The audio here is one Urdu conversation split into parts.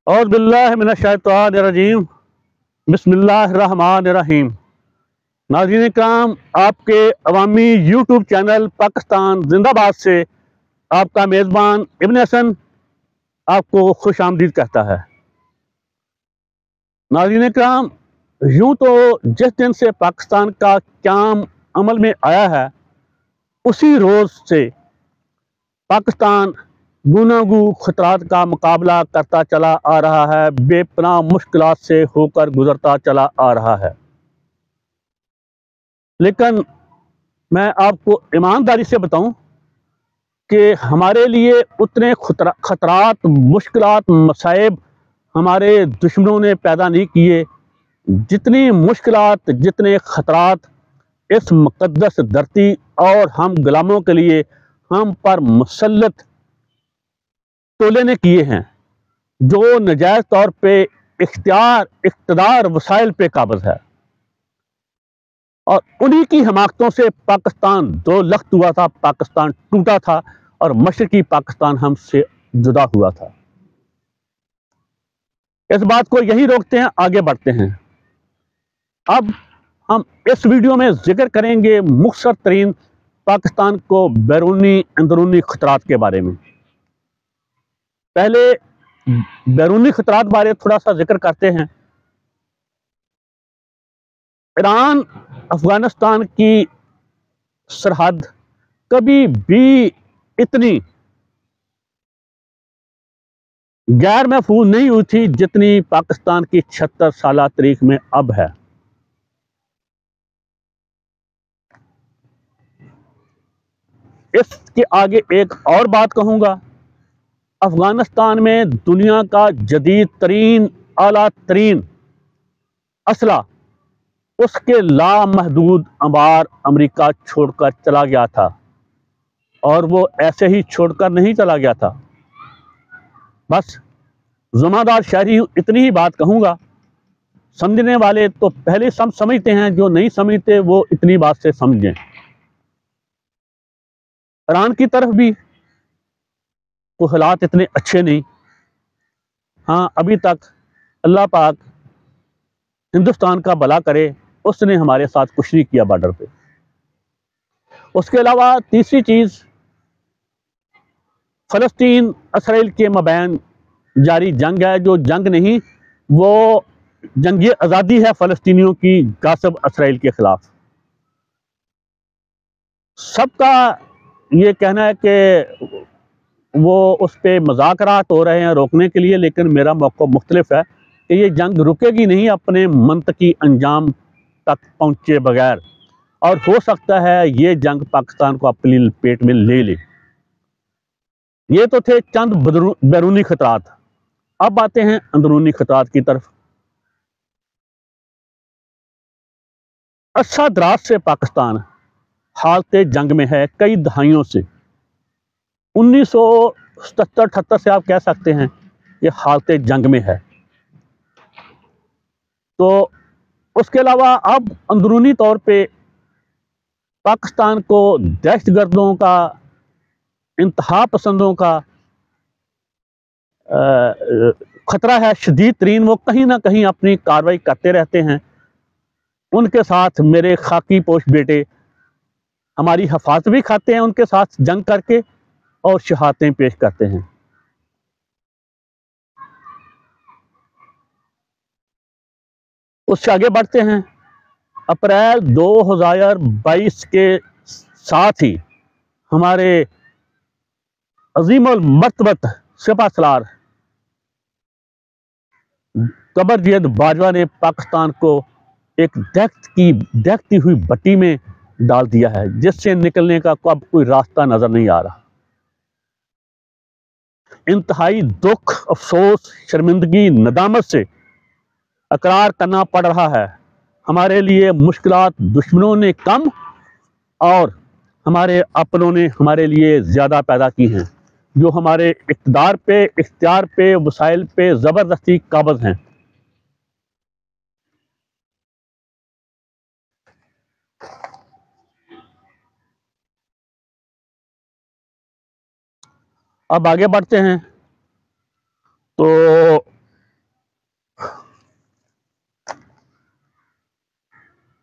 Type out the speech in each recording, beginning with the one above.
اعوذ باللہ من الشیطان الرجیم بسم اللہ الرحمن الرحیم۔ ناظرین کرام، آپ کے عوامی یوٹیوب چینل پاکستان زندہ باد سے آپ کا میزبان ابن حسن آپ کو خوش آمدید کہتا ہے۔ ناظرین کرام، یوں تو جس دن سے پاکستان کا قیام عمل میں آیا ہے اسی روز سے پاکستان گوناگو خطرات کا مقابلہ کرتا چلا آ رہا ہے، بے پناہ مشکلات سے ہو کر گزرتا چلا آ رہا ہے۔ لیکن میں آپ کو ایمانداری سے بتاؤں کہ ہمارے لیے اتنے خطرات، مشکلات، مصائب ہمارے دشمنوں نے پیدا نہیں کیے جتنی مشکلات، جتنے خطرات اس مقدس دھرتی اور ہم غلاموں کے لیے ہم پر مسلط ٹولے نے کیے ہیں، جو ناجائز طور پہ اقتدار وسائل پہ قابض ہے، اور انہی کی حماقتوں سے پاکستان دو لخت ہوا تھا، پاکستان ٹوٹا تھا اور مشرقی پاکستان ہم سے جدا ہوا تھا۔ اس بات کو یہی روکتے ہیں، آگے بڑھتے ہیں۔ اب ہم اس ویڈیو میں ذکر کریں گے مختصر ترین پاکستان کو بیرونی اندرونی خطرات کے بارے میں۔ پہلے بیرونی خطرات بارے تھوڑا سا ذکر کرتے ہیں۔ ایران افغانستان کی سرحد کبھی بھی اتنی غیر محفوظ نہیں ہوئی تھی جتنی پاکستان کی 76 سالہ تاریخ میں اب ہے۔ اس کے آگے ایک اور بات کہوں گا، افغانستان میں دنیا کا جدید ترین، اعلیٰ ترین اسلحہ اس کے لامحدود انبار امریکہ چھوڑ کر چلا گیا تھا، اور وہ ایسے ہی چھوڑ کر نہیں چلا گیا تھا۔ بس ذمہ دار شہری اتنی ہی بات کہوں گا، سمجھنے والے تو پہلے سمجھتے ہیں، جو نہیں سمجھتے وہ اتنی بات سے سمجھیں۔ ایران کی طرف بھی وہ حالات اتنے اچھے نہیں، ہاں ابھی تک اللہ پاک ہندوستان کا بھلا کرے، اس نے ہمارے ساتھ کچھ نہیں کیا بارڈر پہ۔ اس کے علاوہ تیسری چیز، فلسطین اسرائیل کے مابین جاری جنگ ہے، جو جنگ نہیں، وہ جنگ آزادی ہے فلسطینیوں کی غاصب اسرائیل کے خلاف۔ سب کا یہ کہنا ہے کہ وہ اس پہ مذاکرات ہو رہے ہیں روکنے کے لیے، لیکن میرا موقف مختلف ہے کہ یہ جنگ رکے گی نہیں اپنے منطقی انجام تک پہنچے بغیر، اور ہو سکتا ہے یہ جنگ پاکستان کو اپنی لپیٹ میں لے لے۔ یہ تو تھے چند بیرونی خطرات، اب آتے ہیں اندرونی خطرات کی طرف۔ عرصہ دراز سے پاکستان حالت جنگ میں ہے، کئی دہائیوں سے، 1977-78 سے آپ کہہ سکتے ہیں کہ حالت جنگ میں ہے۔ تو اس کے علاوہ اب اندرونی طور پہ پاکستان کو دہشت گردوں کا، انتہا پسندوں کا خطرہ ہے شدید ترین۔ وہ کہیں نہ کہیں اپنی کارروائی کرتے رہتے ہیں، ان کے ساتھ میرے خاکی پوش بیٹے ہماری حفاظت بھی کھاتے ہیں، ان کے ساتھ جنگ کر کے اور شہادتیں پیش کرتے ہیں۔ اس سے آگے بڑھتے ہیں۔ اپریل 2022 کے ساتھ ہی ہمارے عظیم المرتبت سپہ سالار قمرجیت باجوہ نے پاکستان کو ایک دہتی ہوئی بٹی میں ڈال دیا ہے، جس سے نکلنے کا اب کوئی راستہ نظر نہیں آ رہا۔ انتہائی دکھ، افسوس، شرمندگی، ندامت سے اقرار کرنا پڑ رہا ہے، ہمارے لیے مشکلات دشمنوں نے کم اور ہمارے اپنوں نے ہمارے لیے زیادہ پیدا کی ہیں، جو ہمارے اقتدار پہ، اختیار پہ، وسائل پہ زبردستی قابض ہیں۔ اب آگے بڑھتے ہیں۔ تو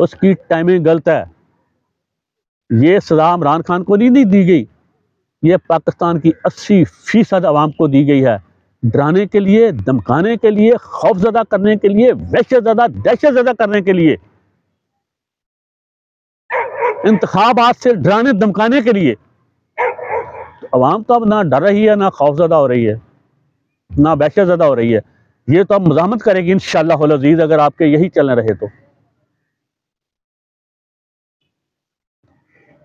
اس کی ٹائمنگ غلط ہے. یہ سزا عمران خان کو نہیں دی گئی, یہ پاکستان کی 80% عوام کو دی گئی ہے, ڈرانے کے لیے, دھمکانے کے لیے, خوف زدہ کرنے کے لیے, وحشت زدہ, دہشت زدہ کرنے کے لیے, انتخابات سے ڈرانے دھمکانے کے لیے. عوام تو اب نہ ڈر رہی ہے, نہ خوف زدہ ہو رہی ہے, نہ وحشت زدہ ہو رہی ہے. یہ تو اب مزاحمت کرے گی انشاءاللہ العزیز اگر آپ کے یہی چلنے رہے تو.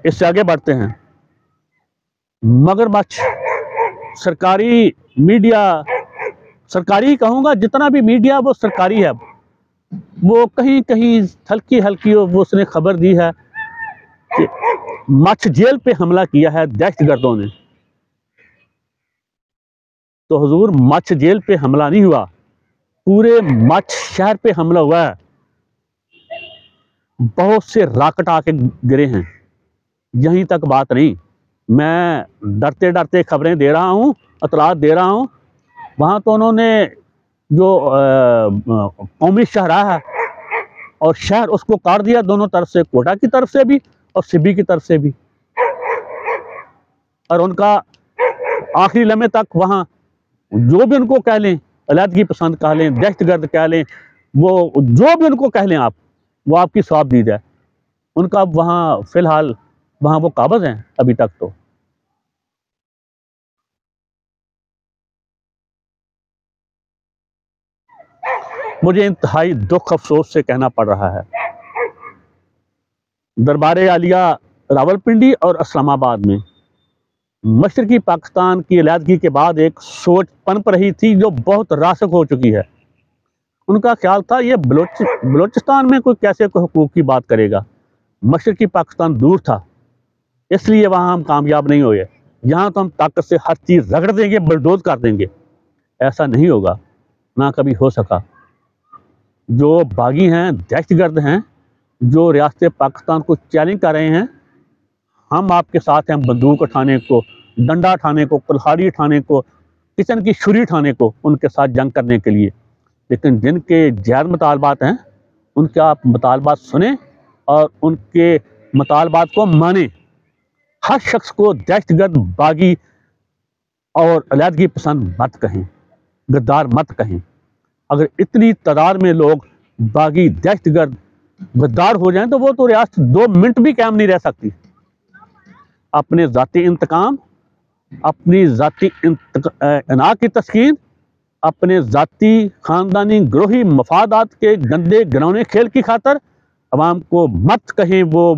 اس سے آگے بڑھتے ہیں. مگرمچھ سرکاری میڈیا, سرکاری کہوں گا, جتنا بھی میڈیا وہ سرکاری ہے. وہ کہیں کہیں ہلکی ہلکی وہ اس نے خبر دی ہے کہ مچھ جیل پہ حملہ کیا ہے دہشت گردوں نے. تو حضور مچھ جیل پہ حملہ نہیں ہوا, پورے مچھ شہر پہ حملہ ہوا ہے. بہت سے راکٹ آ کے گرے ہیں. یہیں تک بات نہیں, میں ڈرتے ڈرتے خبریں دے رہا ہوں, اطلاعات دے رہا ہوں. وہاں تو انہوں نے جو قومی شاہراہ ہے اور شہر اس کو کاٹ دیا دونوں طرف سے, کوٹا کی طرف سے بھی اور سبی کی طرف سے بھی. اور ان کا آخری لمحے تک وہاں جو بھی ان کو کہہ لیں, علیحدگی پسند کہہ لیں, دہشت گرد کہہ لیں, وہ جو بھی ان کو کہہ لیں آپ, وہ آپ کی ثواب دید ہے. ان کا وہاں فی الحال وہاں وہ قابض ہیں ابھی تک. تو مجھے انتہائی دکھ افسوس سے کہنا پڑ رہا ہے, دربار عالیہ راولپنڈی اور اسلام آباد میں مشرقی پاکستان کی علیحدگی کے بعد ایک سوچ پنپ رہی تھی جو بہت راسخ ہو چکی ہے. ان کا خیال تھا یہ بلوچستان میں کوئی کیسے کوئی حقوق کی بات کرے گا. مشرقی پاکستان دور تھا, اس لیے وہاں ہم کامیاب نہیں ہوئے. یہاں تو ہم طاقت سے ہر چیز رگڑ دیں گے, بلڈوز کر دیں گے. ایسا نہیں ہوگا, نہ کبھی ہو سکا. جو باغی ہیں, دہشت گرد ہیں, جو ریاست پاکستان کو چیلنج کر رہے ہیں, ہم آپ کے ساتھ ہیں بندوق اٹھانے کو, ڈنڈا اٹھانے کو, کلہاڑی اٹھانے کو, کچن کی چھری اٹھانے کو, ان کے ساتھ جنگ کرنے کے لیے. لیکن جن کے جائز مطالبات ہیں ان کے آپ مطالبات سنیں اور ان کے مطالبات کو مانیں. ہر شخص کو دہشت گرد, باغی اور علیحدگی پسند مت کہیں, غدار مت کہیں. اگر اتنی تعداد میں لوگ باغی, دہشت گرد, غدار ہو جائیں تو وہ تو ریاست 2 منٹ بھی قائم نہیں رہ سکتی. اپنے ذاتی انتقام, اپنی ذاتی اناق کی تسکین, اپنے ذاتی خاندانی گروہی مفادات کے گندے گھنونے کھیل کی خاطر عوام کو مت کہیں وہ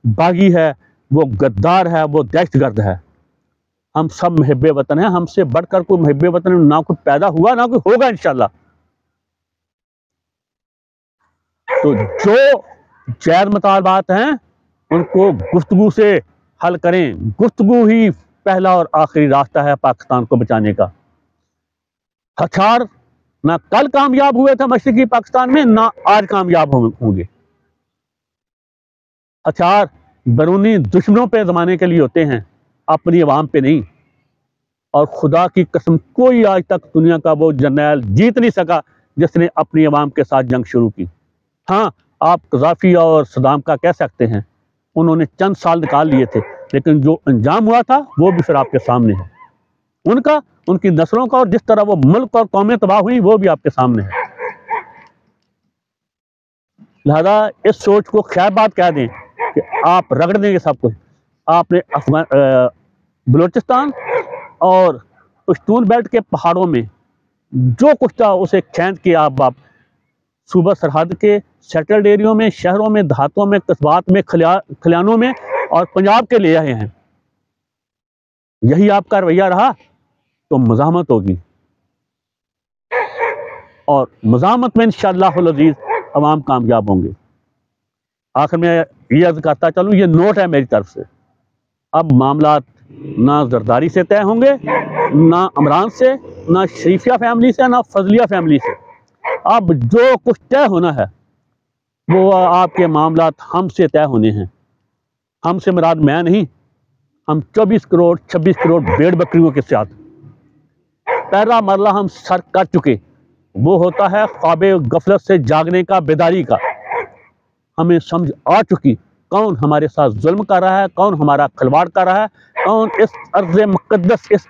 باغی ہے, وہ غدار ہے, وہ دہشت گرد ہے. ہم سب محب وطن ہیں, ہم سے بڑھ کر کوئی محب وطن نہ کوئی پیدا ہوا نہ کوئی ہوگا انشاءاللہ. تو جو جائز مطالبات ہیں ان کو گفتگو سے حل کریں. گفتگو ہی پہلا اور آخری راستہ ہے پاکستان کو بچانے کا. ہتھیار نہ کل کامیاب ہوئے تھے مشرقی پاکستان میں, نہ آج کامیاب ہوں گے. ہتھیار بیرونی دشمنوں پہ زمانے کے لیے ہوتے ہیں, اپنی عوام پہ نہیں. اور خدا کی قسم کوئی آج تک دنیا کا وہ جرنیل جیت نہیں سکا جس نے اپنی عوام کے ساتھ جنگ شروع کی. ہاں, آپ قذافی اور صدام کا کہہ سکتے ہیں, انہوں نے چند سال نکال لیے تھے, لیکن جو انجام ہوا تھا وہ بھی پھر آپ کے سامنے ہے. ان کا, ان کی نسلوں کا, اور جس طرح وہ ملک اور قومیں تباہ ہوئی وہ بھی آپ کے سامنے ہے. لہذا اس سوچ کو خیر بات کہہ دیں کہ آپ رگڑ دیں گے سب کچھ. آپ نے بلوچستان اور پشتون بیلٹ کے پہاڑوں میں جو کچھ تھا اسے کھینچ کے آپ صوبہ سرحد کے سیٹلڈ ایریوں میں, شہروں میں, دیہاتوں میں, قصبات میں, کھلیانوں میں اور پنجاب کے لے آئے ہیں. یہی آپ کا رویہ رہا تو مزاحمت ہوگی, اور مزاحمت میں انشاءاللہ العزیز عوام کامیاب ہوں گے. آخر میں یہ عرض کرتا چلوں, یہ نوٹ ہے میری طرف سے. اب معاملات نہ زرداری سے طے ہوں گے, نہ عمران سے, نہ شریفیہ فیملی سے, نہ فضلیہ فیملی سے. اب جو کچھ طے ہونا ہے وہ آپ کے معاملات ہم سے طے ہونے ہیں. ہم سے مراد میں نہیں, ہم 24 کروڑ 26 کروڑ بھیڑ بکریوں کے ساتھ پہلا مرلہ ہم سر کر چکے. وہ ہوتا ہے خواب غفلت سے جاگنے کا, بیداری کا. ہمیں سمجھ آ چکی کون ہمارے ساتھ ظلم کر رہا ہے، کون ہمارا کھلواڑ کر رہا ہے، کون اس ارض مقدس، اس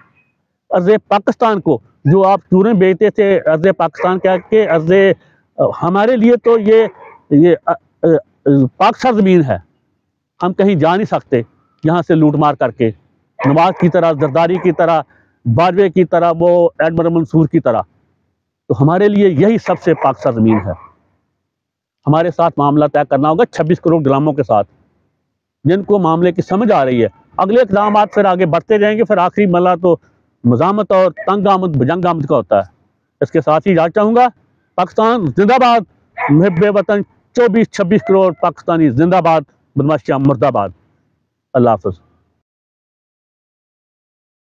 ارض پاکستان کو جو آپ چوریں بیچتے تھے، ارض پاکستان کیا کہ ارض ہمارے لیے تو یہ پاک سرزمین ہے، ہم کہیں جا نہیں سکتے یہاں سے لوٹ مار کر کے، نواز کی طرح، زرداری کی طرح، باجوے کی طرح، وہ ایڈمرل منصور کی طرح۔ تو ہمارے لیے یہی سب سے پاک سرزمین ہے۔ ہمارے ساتھ معاملہ طے کرنا ہوگا 26 کروڑ غلاموں کے ساتھ، جن کو معاملے کی سمجھ آ رہی ہے۔ اگلے اقدامات پھر آگے بڑھتے جائیں گے، پھر آخری مرحلہ تو مزاحمت اور تنگ آمد بجنگ آمد کا ہوتا ہے۔ اس کے ساتھ ہی اجازت چاہوں گا۔ پاکستان زندہ باد، محب وطن 24-26 کروڑ پاکستانی زندہ باد، بدماشیاں مردہ باد۔ اللہ حافظ۔